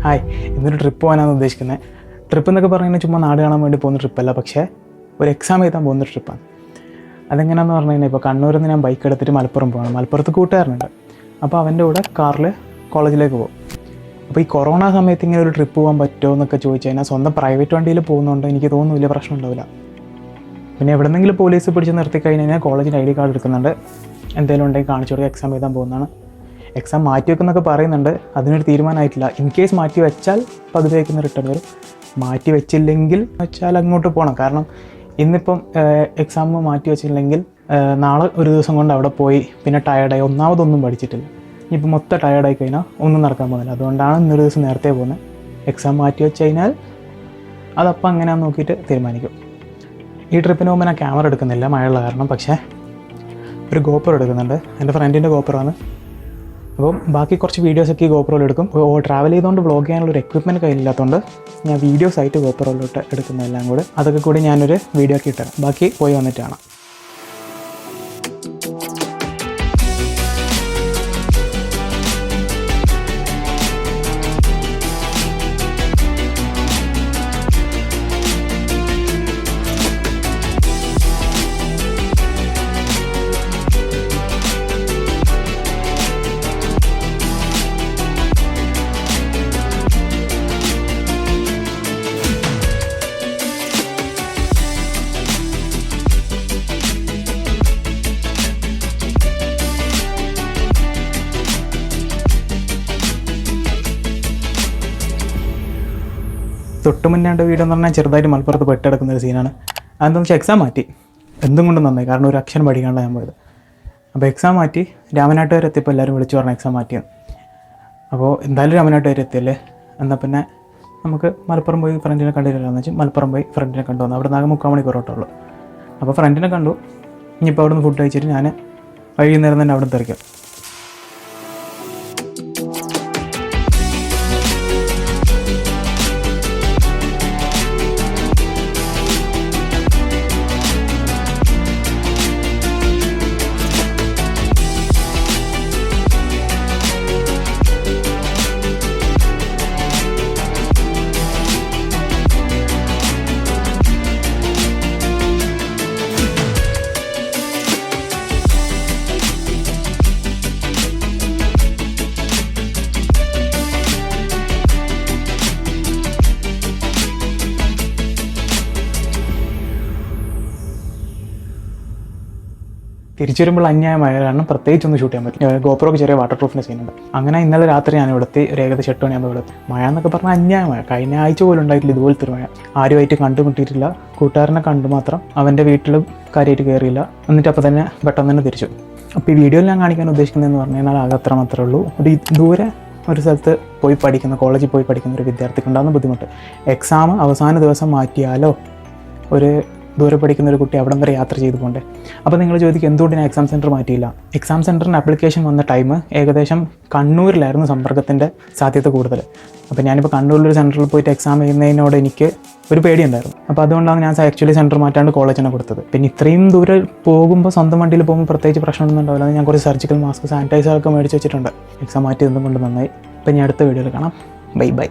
Hi, ഇന്നൊരു trip പോകാനാണ് ഉദ്ദേശിക്കുന്നത്. ട്രിപ്പ് എന്നൊക്കെ പറഞ്ഞാൽ ചുമ്മാ നാട് കാണാൻ വേണ്ടി പോകുന്ന ട്രിപ്പല്ല, പക്ഷേ ഒരു എക്സാം എഴുതാൻ പോകുന്ന ട്രിപ്പാണ്. അതെങ്ങനെയാണെന്ന് പറഞ്ഞു കഴിഞ്ഞാൽ ഇപ്പോൾ കണ്ണൂരിൽ നിന്ന് ഞാൻ ബൈക്ക് എടുത്തിട്ട് മലപ്പുറം പോകണം. മലപ്പുറത്ത് കൂട്ടുകാരനുണ്ട്, അപ്പോൾ അവൻ്റെ കൂടെ കാറിൽ കോളേജിലേക്ക് പോകും. അപ്പോൾ ഈ കൊറോണ സമയത്ത് ഇങ്ങനെ ഒരു ട്രിപ്പ് പോകാൻ പറ്റുമോ എന്നൊക്കെ ചോദിച്ചു കഴിഞ്ഞാൽ സ്വന്തം പ്രൈവറ്റ് വണ്ടിയിൽ പോകുന്നതുകൊണ്ട് എനിക്ക് തോന്നുന്നു വലിയ പ്രശ്നം ഉണ്ടാവില്ല. പിന്നെ എവിടെന്നെങ്കിലും പോലീസ് പിടിച്ച് നിർത്തി കഴിഞ്ഞാൽ കോളേജിൻ്റെ ID കാർഡ് എടുക്കുന്നുണ്ട്, എന്തെങ്കിലും ഉണ്ടെങ്കിൽ കാണിച്ചു കൊടുക്കുക, എക്സാം എഴുതാൻ പോകുന്നതാണ്. എക്സാം മാറ്റി വെക്കുന്നൊക്കെ പറയുന്നുണ്ട്, അതിനൊരു തീരുമാനമായിട്ടില്ല. ഇൻ കേസ് മാറ്റി വെച്ചാൽ പകുതി വയ്ക്കുന്ന റിട്ടേൺ വരും, മാറ്റി വെച്ചില്ലെങ്കിൽ വെച്ചാൽ അങ്ങോട്ട് പോകണം. കാരണം ഇന്നിപ്പം എക്സാം മാറ്റി വെച്ചില്ലെങ്കിൽ നാളെ ഒരു ദിവസം കൊണ്ട് അവിടെ പോയി പിന്നെ ടയർഡായി, ഒന്നാമതൊന്നും പഠിച്ചിട്ടില്ല. ഇനിയിപ്പോൾ മൊത്തം ടയർഡായി കഴിഞ്ഞാൽ ഒന്നും നടക്കാൻ പോകുന്നില്ല. അതുകൊണ്ടാണ് ഇന്നൊരു ദിവസം നേരത്തെ പോകുന്നത്. എക്സാം മാറ്റി വെച്ച് കഴിഞ്ഞാൽ അതപ്പം അങ്ങനെയാണെന്ന് നോക്കിയിട്ട് തീരുമാനിക്കും. ഈ ട്രിപ്പിന് പോകുമ്പോൾ ഞാൻ ക്യാമറ എടുക്കുന്നില്ല, മഴയുള്ള കാരണം. പക്ഷേ ഒരു GoPro എടുക്കുന്നുണ്ട്, എൻ്റെ ഫ്രണ്ടിൻ്റെ GoPro ആണ്. അപ്പം ബാക്കി കുറച്ച് വീഡിയോസൊക്കെ ഈ GoProയിൽ എടുക്കും. ട്രാവൽ ചെയ്തുകൊണ്ട് വ്ളോഗ് ചെയ്യാനുള്ളൊരു എക്വിപ്മെൻറ്റ് കയ്യിലില്ലാത്തതുകൊണ്ട് ഞാൻ വീഡിയോസായിട്ട് GoProയിലോട്ട് എടുക്കുന്നതെല്ലാം കൂടെ അതൊക്കെ കൂടി ഞാനൊരു വീഡിയോ ആക്കി ഇട്ടുതരാം. ബാക്കി പോയി വന്നിട്ട് കാണാം. തൊട്ട് മുന്നേണ്ട വീഡിയോ എന്ന് പറഞ്ഞാൽ ചെറുതായിട്ട് മലപ്പുറത്ത് പെട്ടെടുക്കുന്ന ഒരു സീനാണ്. അതെന്താണെന്ന് വെച്ചാൽ എക്സാം മാറ്റി, എന്തും കൊണ്ടും നന്നായി. കാരണം ഒരു അക്ഷരം പഠിക്കാനുള്ള ഞാൻ പോയത്. അപ്പോൾ എക്സാം മാറ്റി രാമനാട്ട് വരെ എത്തിയപ്പോൾ എല്ലാവരും വിളിച്ചു പറഞ്ഞ എക്സാം മാറ്റിയത്. അപ്പോൾ എന്തായാലും രാമനാട്ട് വരെ എത്തിയല്ലേ, എന്നാൽ പിന്നെ നമുക്ക് മലപ്പുറം പോയി ഫ്രണ്ടിനെ കണ്ടിട്ടില്ലാന്ന് വെച്ചാൽ മലപ്പുറം പോയി ഫ്രണ്ടിനെ കണ്ടുവന്നു. അവിടെ നിന്ന് 3 മണിക്കൂറോട്ടുള്ളൂ. അപ്പോൾ ഫ്രണ്ടിനെ കണ്ടു. ഇനിയിപ്പോൾ അവിടെ നിന്ന് ഫുഡ് കഴിച്ചിട്ട് ഞാൻ വൈകുന്നേരം തന്നെ അവിടെ നിന്ന് തിരക്കാം. തിരിച്ചു വരുമ്പോൾ അന്യായമായ കാരണം പ്രത്യേകിച്ചൊന്നും ഷൂട്ട് ചെയ്യാൻ പറ്റില്ല. GoProക്ക് ചെറിയ വാട്ടർ പ്രൂഫിൻ്റെ സീനുണ്ട്. അങ്ങനെ ഇന്നലെ രാത്രി ഞാൻ ഇവിടുത്തെ ഒരു ഏകദേശം 8 മണിയാകുമ്പോൾ ഇവിടെ മഴ എന്നൊക്കെ പറഞ്ഞാൽ അന്യായമായ. കഴിഞ്ഞ ആഴ്ച പോലും ഉണ്ടായിട്ടില്ല ഇതുപോലത്തെ ഒരു മഴ. ആരുമായിട്ട് കണ്ടുമുട്ടിയിട്ടില്ല, കൂട്ടുകാരനെ കണ്ടു മാത്രം. അവൻ്റെ വീട്ടിലും കാര്യമായിട്ട് കയറിയില്ല. എന്നിട്ട് അപ്പോൾ തന്നെ പെട്ടെന്ന് തന്നെ തിരിച്ചു. അപ്പോൾ ഈ വീഡിയോയിൽ ഞാൻ കാണിക്കാൻ ഉദ്ദേശിക്കുന്നതെന്ന് പറഞ്ഞു കഴിഞ്ഞാൽ ആകെ അത്ര മാത്രമേ ഉള്ളൂ. ദൂരെ ഒരു സ്ഥലത്ത് പോയി പഠിക്കുന്ന, കോളേജിൽ പോയി പഠിക്കുന്ന ഒരു വിദ്യാർത്ഥിക്ക് ഉണ്ടാകുന്ന ബുദ്ധിമുട്ട്. എക്സാം അവസാന ദിവസം മാറ്റിയാലോ ഒരു ദൂരെ പഠിക്കുന്ന ഒരു കുട്ടി അവിടം വരെ യാത്ര ചെയ്ത് പോകണ്ടേ. അപ്പോൾ നിങ്ങൾ ചോദിക്കും എന്തുകൊണ്ട് ഞാൻ എക്സാം സെൻറ്റർ മാറ്റിയില്ല. എക്സാം സെൻറ്ററിന് ആപ്ലിക്കേഷൻ വന്ന ടൈം ഏകദേശം കണ്ണൂരിലായിരുന്നു സമ്പർക്കത്തിൻ്റെ സാധ്യത കൂടുതൽ. അപ്പോൾ ഞാനിപ്പോൾ കണ്ണൂരിലൊരു സെൻറ്ററിൽ പോയിട്ട് എക്സാം ചെയ്യുന്നതിനോട് എനിക്ക് ഒരു പേടിയുണ്ടായിരുന്നു. അപ്പോൾ അതുകൊണ്ടാണ് ഞാൻ ആക്ച്വലി സെൻറ്റർ മാറ്റാണ്ട് കോളേജിനെ കൊടുത്തത്. പിന്നെ ഇത്രയും ദൂരെ പോകുമ്പോൾ സ്വന്തം വണ്ടിയിൽ പോകുമ്പോൾ പ്രത്യേകിച്ച് പ്രശ്നമൊന്നും ഉണ്ടാവില്ല. ഞാൻ കുറച്ച് സർജിക്കൽ മാസ്ക്, സാനിറ്റൈസറൊക്കെ മേടിച്ച് വെച്ചിട്ടുണ്ട്. എക്സാം മാറ്റിയതും കൊണ്ട് നന്നായി. അപ്പോൾ ഞാൻ അടുത്ത വീഡിയോയിൽ കാണാം. Bye bye.